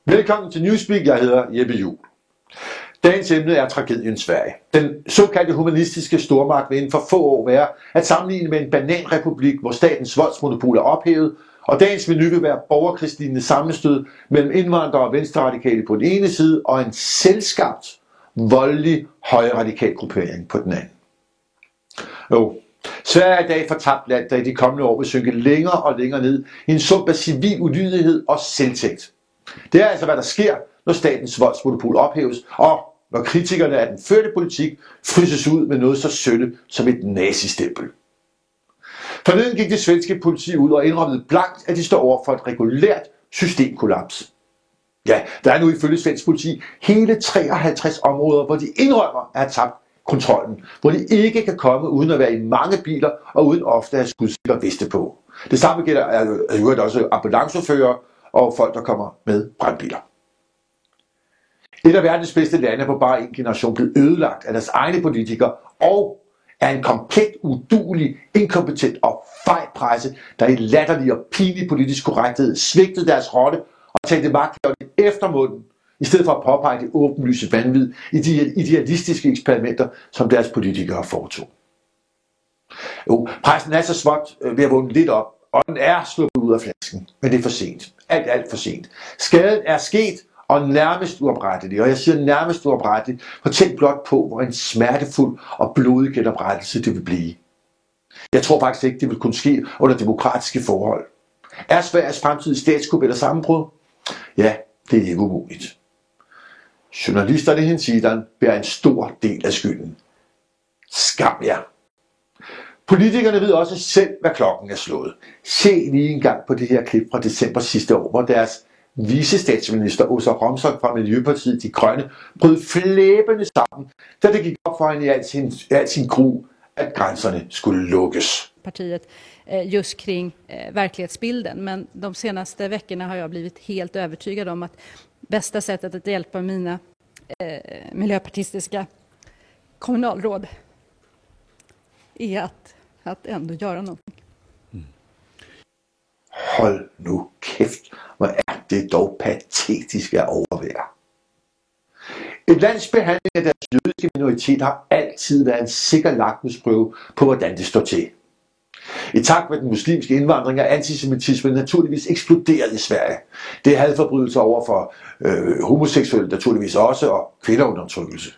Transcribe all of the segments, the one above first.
Velkommen til Newspeak, jeg hedder Jeppe Juhl. Dagens emne er tragedien Sverige. Den såkaldte humanistiske stormagt vil inden for få år være at sammenligne med en bananrepublik, hvor statens voldsmonopol er ophævet, og dagens menu vil være borgerkrigslignende sammenstød mellem indvandrere og venstreradikale på den ene side, og en selvskabt, voldelig højreradikal gruppering på den anden. Sverige er i dag fortabt land, der i de kommende år vil synke længere og længere ned i en sump af civil ulydighed og selvtægt. Det er altså, hvad der sker, når statens voldsmonopol ophæves, og når kritikerne af den førte politik fryses ud med noget så sølle som et nazistempel. Forleden gik det svenske politi ud og indrømmede blankt, at de står over for et regulært systemkollaps. Ja, der er nu ifølge svensk politi hele 53 områder, hvor de indrømmer at have tabt kontrollen, hvor de ikke kan komme uden at være i mange biler og uden ofte at have skudsikker veste på. Det samme gælder jo også ambulanceførere og folk, der kommer med brandbiler. Et af verdens bedste lande er på bare en generation blevet ødelagt af deres egne politikere og af en komplet uduelig, inkompetent og fej presse, der i latterlig og pinlig politisk korrekthed svigtede deres rolle og talte magthaverne efter munden, i stedet for at påpege det åbenlyse vanvid i de idealistiske eksperimenter, som deres politikere foretog. Pressen er så småt ved at vågne lidt op, og den er sluppet ud af flasken, men det er for sent. Alt for sent. Skaden er sket, og nærmest uoprettelig, og jeg siger nærmest uoprettelig, for tænk blot på, hvor en smertefuld og blodig genoprettelse det vil blive. Jeg tror faktisk ikke, det vil kunne ske under demokratiske forhold. Er Sveriges fremtidige statskup eller sammenbrud? Ja, det er ikke umuligt. Journalisterne i Hinsidan bærer en stor del af skylden. Skam jer! Politikerne ved også selv, hvad klokken er slået. Se lige en gang på det her klip fra december sidste år, hvor deres vicestatsminister Åsa Romson fra Miljøpartiet De Grønne brød flæbende sammen, da det gik op for hende i al sin gru, at grænserne skulle lukkes. Partiet just kring verklighetsbilden, men de senaste veckorna har jag blivit helt övertygad om att bästa sättet att hjälpa mina miljöpartistiska kommunalråd är att ändå göra någonting. Hold nu kæft, hvor er det dog patetisk at overvære. Et lands behandling af deres jødiske minoritet har altid været en sikker lakmusprøve på, hvordan det står til. I takt med den muslimske indvandring er antisemitismen naturligvis eksploderet i Sverige. Det er hadforbrydelser over for homoseksuelle naturligvis også, og kvindeundertrykkelse.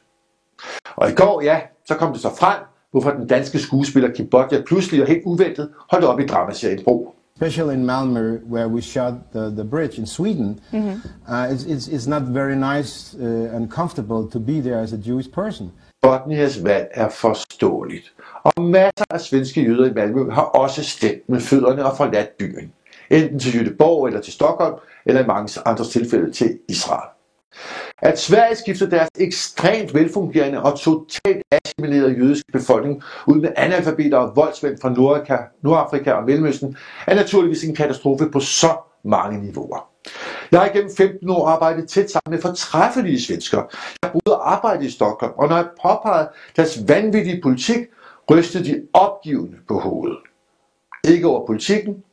Og i går, ja, så kom det så frem, hvorfor den danske skuespiller Kim Bodnia pludselig og helt uventet holdt op i dramaserien Bro. Especially in Malmö, where we shot the bridge in Sweden, it's not very nice and comfortable to be there as a Jewish person. Bodnias valg er forståeligt, og masser af svenske jøder i Malmø har også stemt med fødderne og forladt byen. Enten til Göteborg eller til Stockholm, eller i mange andre tilfælde til Israel. At Sverige skifter deres ekstremt velfungerende og totalt assimilerede jødiske befolkning ud med analfabeter og voldsmænd fra Nordafrika og Mellemøsten er naturligvis en katastrofe på så mange niveauer. Jeg har igennem 15 år arbejdet tæt sammen med fortræffelige svensker. Jeg har boet og arbejdet i Stockholm, og når jeg påpegede deres vanvittige politik, rystede de opgivende på hovedet. Ikke over politikken,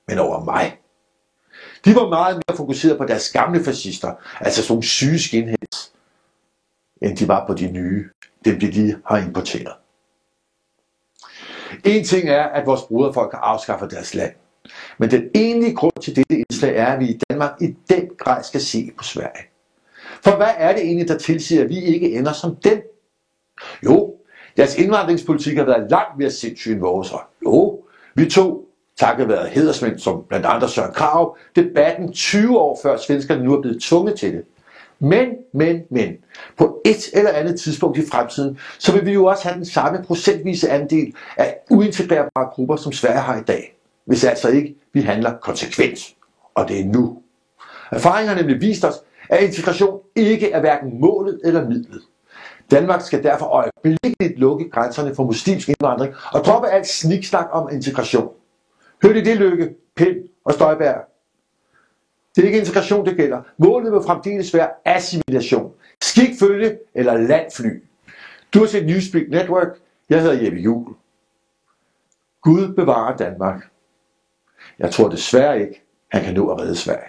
men over mig. De var meget mere fokuseret på deres gamle fascister, altså sådan nogle syge skinheads, end de var på de nye, dem de lige har importeret. En ting er, at vores broderfolk har afskaffet deres land. Men den egentlige grund til dette indslag er, at vi i Danmark i den grad skal se på Sverige. For hvad er det egentlig, der tilsiger, at vi ikke ender som dem? Jo, deres indvandringspolitik har været langt mere sindssyg end vores. Jo, vi tog, takket være hædersmænd som blandt andre Søren Krag, debatten 20 år før svenskerne nu er blevet tvunget til det. Men, på et eller andet tidspunkt i fremtiden, så vil vi jo også have den samme procentvise andel af uintegrerbare grupper, som Sverige har i dag. Hvis altså ikke vi handler konsekvent. Og det er nu. Erfaringen har nemlig vist os, at integration ikke er hverken målet eller midlet. Danmark skal derfor øjeblikkeligt lukke grænserne for muslimsk indvandring og droppe alt sniksnak om integration. Hørte I det, Løkke, Pind og Støjberg? Det er ikke integration, det gælder. Målet vil fremdeles være assimilation. Skik følge eller landfly. Du har set Newspeak Network. Jeg hedder Jeppe Juhl. Gud bevarer Danmark. Jeg tror desværre ikke, han kan nå at redde Sverige.